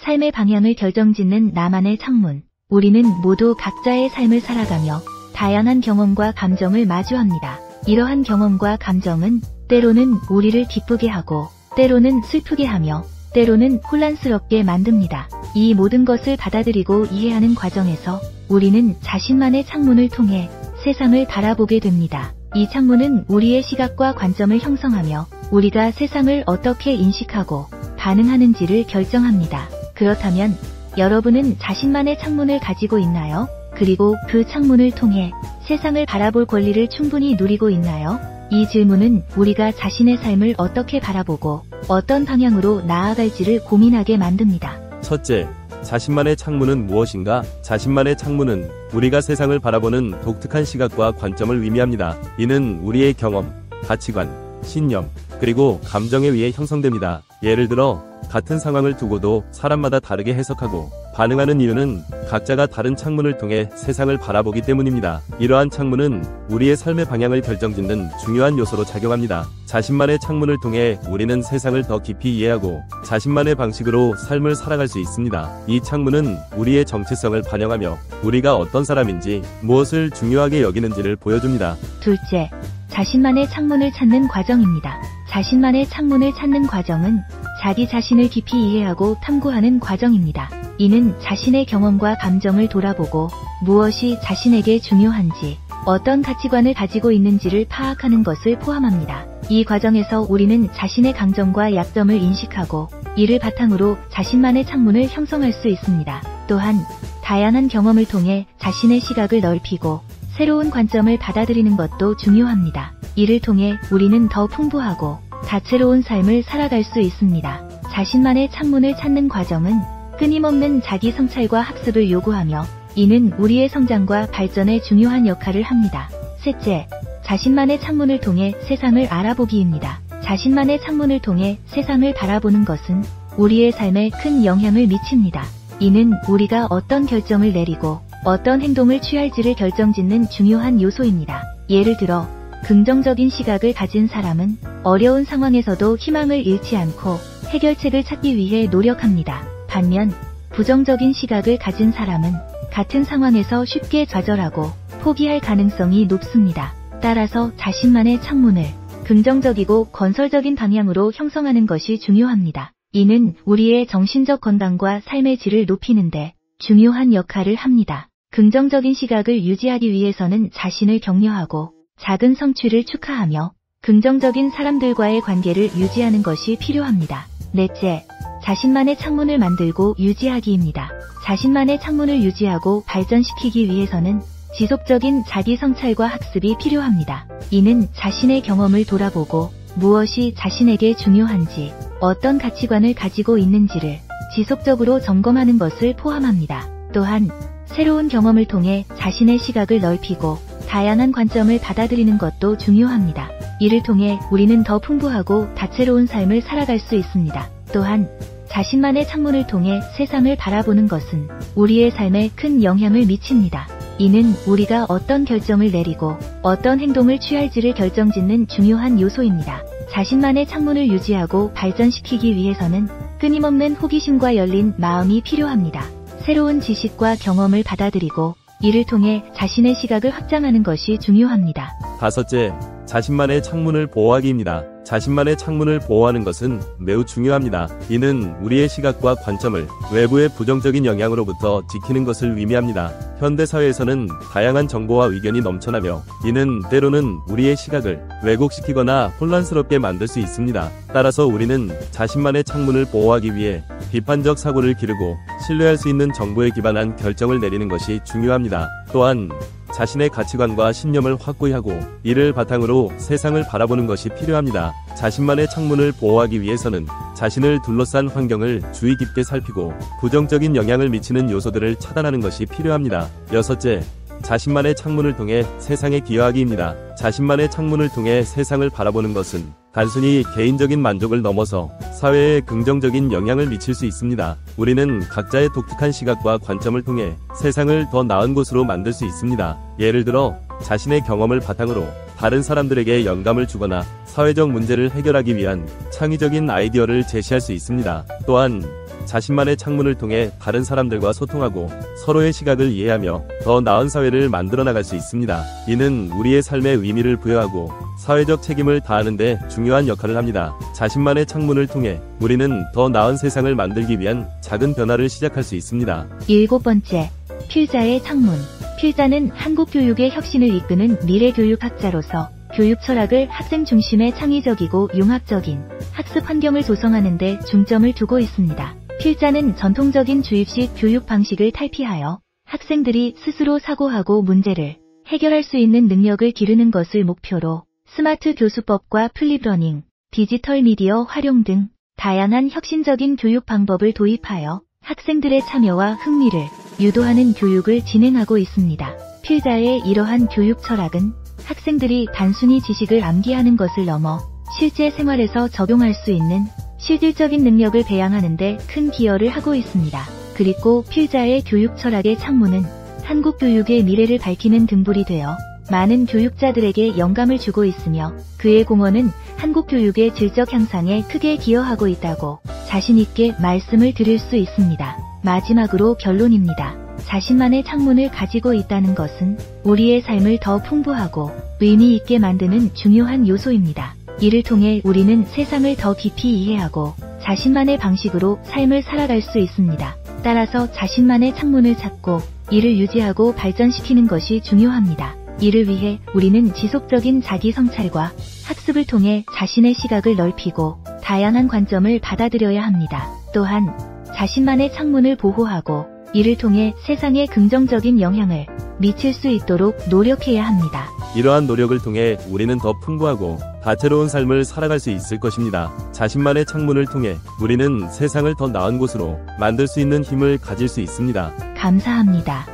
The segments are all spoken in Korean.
삶의 방향을 결정짓는 나만의 창문. 우리는 모두 각자의 삶을 살아가며 다양한 경험과 감정을 마주합니다. 이러한 경험과 감정은 때로는 우리를 기쁘게 하고 때로는 슬프게 하며 때로는 혼란스럽게 만듭니다. 이 모든 것을 받아들이고 이해하는 과정에서 우리는 자신만의 창문을 통해 세상을 바라보게 됩니다. 이 창문은 우리의 시각과 관점을 형성하며 우리가 세상을 어떻게 인식하고 반응하는지를 결정합니다. 그렇다면 여러분은 자신만의 창문을 가지고 있나요? 그리고 그 창문을 통해 세상을 바라볼 권리를 충분히 누리고 있나요? 이 질문은 우리가 자신의 삶을 어떻게 바라보고 어떤 방향으로 나아갈지를 고민하게 만듭니다. 첫째, 자신만의 창문은 무엇인가? 자신만의 창문은 우리가 세상을 바라보는 독특한 시각과 관점을 의미합니다. 이는 우리의 경험, 가치관, 신념, 그리고 감정에 의해 형성됩니다. 예를 들어 같은 상황을 두고도 사람마다 다르게 해석하고 반응하는 이유는 각자가 다른 창문을 통해 세상을 바라보기 때문입니다. 이러한 창문은 우리의 삶의 방향을 결정짓는 중요한 요소로 작용합니다. 자신만의 창문을 통해 우리는 세상을 더 깊이 이해하고 자신만의 방식으로 삶을 살아갈 수 있습니다. 이 창문은 우리의 정체성을 반영하며 우리가 어떤 사람인지 무엇을 중요하게 여기는지를 보여줍니다. 둘째, 자신만의 창문을 찾는 과정입니다. 자신만의 창문을 찾는 과정은 자기 자신을 깊이 이해하고 탐구하는 과정입니다. 이는 자신의 경험과 감정을 돌아보고 무엇이 자신에게 중요한지, 어떤 가치관을 가지고 있는지를 파악하는 것을 포함합니다. 이 과정에서 우리는 자신의 강점과 약점을 인식하고 이를 바탕으로 자신만의 창문을 형성할 수 있습니다. 또한 다양한 경험을 통해 자신의 시각을 넓히고 새로운 관점을 받아들이는 것도 중요합니다. 이를 통해 우리는 더 풍부하고 다채로운 삶을 살아갈 수 있습니다. 자신만의 창문을 찾는 과정은 끊임없는 자기 성찰과 학습을 요구하며 이는 우리의 성장과 발전에 중요한 역할을 합니다. 셋째, 자신만의 창문을 통해 세상을 알아보기입니다. 자신만의 창문을 통해 세상을 바라보는 것은 우리의 삶에 큰 영향을 미칩니다. 이는 우리가 어떤 결정을 내리고 어떤 행동을 취할지를 결정짓는 중요한 요소입니다. 예를 들어 긍정적인 시각을 가진 사람은 어려운 상황에서도 희망을 잃지 않고 해결책을 찾기 위해 노력합니다. 반면 부정적인 시각을 가진 사람은 같은 상황에서 쉽게 좌절하고 포기할 가능성이 높습니다. 따라서 자신만의 창문을 긍정적이고 건설적인 방향으로 형성하는 것이 중요합니다. 이는 우리의 정신적 건강과 삶의 질을 높이는데 중요한 역할을 합니다. 긍정적인 시각을 유지하기 위해서는 자신을 격려하고 작은 성취를 축하하며 긍정적인 사람들과의 관계를 유지하는 것이 필요합니다. 넷째, 자신만의 창문을 만들고 유지하기입니다. 자신만의 창문을 유지하고 발전시키기 위해서는 지속적인 자기 성찰과 학습이 필요합니다. 이는 자신의 경험을 돌아보고 무엇이 자신에게 중요한지, 어떤 가치관을 가지고 있는지를 지속적으로 점검하는 것을 포함합니다. 또한 새로운 경험을 통해 자신의 시각을 넓히고 다양한 관점을 받아들이는 것도 중요합니다. 이를 통해 우리는 더 풍부하고 다채로운 삶을 살아갈 수 있습니다. 또한 자신만의 창문을 통해 세상을 바라보는 것은 우리의 삶에 큰 영향을 미칩니다. 이는 우리가 어떤 결정을 내리고 어떤 행동을 취할지를 결정짓는 중요한 요소입니다. 자신만의 창문을 유지하고 발전시키기 위해서는 끊임없는 호기심과 열린 마음이 필요합니다. 새로운 지식과 경험을 받아들이고 이를 통해 자신의 시각을 확장하는 것이 중요합니다. 다섯째, 자신만의 창문을 보호하기입니다. 자신만의 창문을 보호하는 것은 매우 중요합니다. 이는 우리의 시각과 관점을 외부의 부정적인 영향으로부터 지키는 것을 의미합니다. 현대사회에서는 다양한 정보와 의견이 넘쳐나며 이는 때로는 우리의 시각을 왜곡시키거나 혼란스럽게 만들 수 있습니다. 따라서 우리는 자신만의 창문을 보호하기 위해 비판적 사고를 기르고 신뢰할 수 있는 정보에 기반한 결정을 내리는 것이 중요합니다. 또한 자신의 가치관과 신념을 확고히 하고 이를 바탕으로 세상을 바라보는 것이 필요합니다. 자신만의 창문을 보호하기 위해서는 자신을 둘러싼 환경을 주의 깊게 살피고 부정적인 영향을 미치는 요소들을 차단하는 것이 필요합니다. 여섯째, 자신만의 창문을 통해 세상에 기여하기입니다. 자신만의 창문을 통해 세상을 바라보는 것은 단순히 개인적인 만족을 넘어서 사회에 긍정적인 영향을 미칠 수 있습니다. 우리는 각자의 독특한 시각과 관점을 통해 세상을 더 나은 곳으로 만들 수 있습니다. 예를 들어 자신의 경험을 바탕으로 다른 사람들에게 영감을 주거나 사회적 문제를 해결하기 위한 창의적인 아이디어를 제시할 수 있습니다. 또한 자신만의 창문을 통해 다른 사람들과 소통하고 서로의 시각을 이해하며 더 나은 사회를 만들어 나갈 수 있습니다. 이는 우리의 삶에 의미를 부여하고 사회적 책임을 다하는 데 중요한 역할을 합니다. 자신만의 창문을 통해 우리는 더 나은 세상을 만들기 위한 작은 변화를 시작할 수 있습니다. 7번째, 필자의 창문. 필자는 한국 교육의 혁신을 이끄는 미래 교육학자로서 교육 철학을 학생 중심의 창의적이고 융합적인 학습 환경을 조성하는 데 중점을 두고 있습니다. 필자는 전통적인 주입식 교육 방식을 탈피하여 학생들이 스스로 사고하고 문제를 해결할 수 있는 능력을 기르는 것을 목표로 스마트 교수법과 플립러닝, 디지털 미디어 활용 등 다양한 혁신적인 교육 방법을 도입하여 학생들의 참여와 흥미를 유도하는 교육을 진행하고 있습니다. 필자의 이러한 교육 철학은 학생들이 단순히 지식을 암기하는 것을 넘어 실제 생활에서 적용할 수 있는 실질적인 능력을 배양하는 데 큰 기여를 하고 있습니다. 그리고 필자의 교육 철학의 창문은 한국 교육의 미래를 밝히는 등불이 되어 많은 교육자들에게 영감을 주고 있으며 그의 공헌은 한국 교육의 질적 향상에 크게 기여하고 있다고 자신있게 말씀을 드릴 수 있습니다. 마지막으로 결론입니다. 자신만의 창문을 가지고 있다는 것은 우리의 삶을 더 풍부하고 의미 있게 만드는 중요한 요소입니다. 이를 통해 우리는 세상을 더 깊이 이해하고 자신만의 방식으로 삶을 살아갈 수 있습니다. 따라서 자신만의 창문을 찾고 이를 유지하고 발전시키는 것이 중요합니다. 이를 위해 우리는 지속적인 자기 성찰과 학습을 통해 자신의 시각을 넓히고 다양한 관점을 받아들여야 합니다. 또한 자신만의 창문을 보호하고 이를 통해 세상에 긍정적인 영향을 미칠 수 있도록 노력해야 합니다. 이러한 노력을 통해 우리는 더 풍부하고 다채로운 삶을 살아갈 수 있을 것입니다. 자신만의 창문을 통해 우리는 세상을 더 나은 곳으로 만들 수 있는 힘을 가질 수 있습니다. 감사합니다.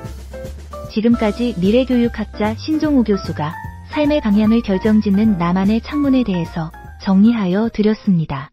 지금까지 미래교육학자 신종우 교수가 삶의 방향을 결정짓는 나만의 창문에 대해서 정리하여 드렸습니다.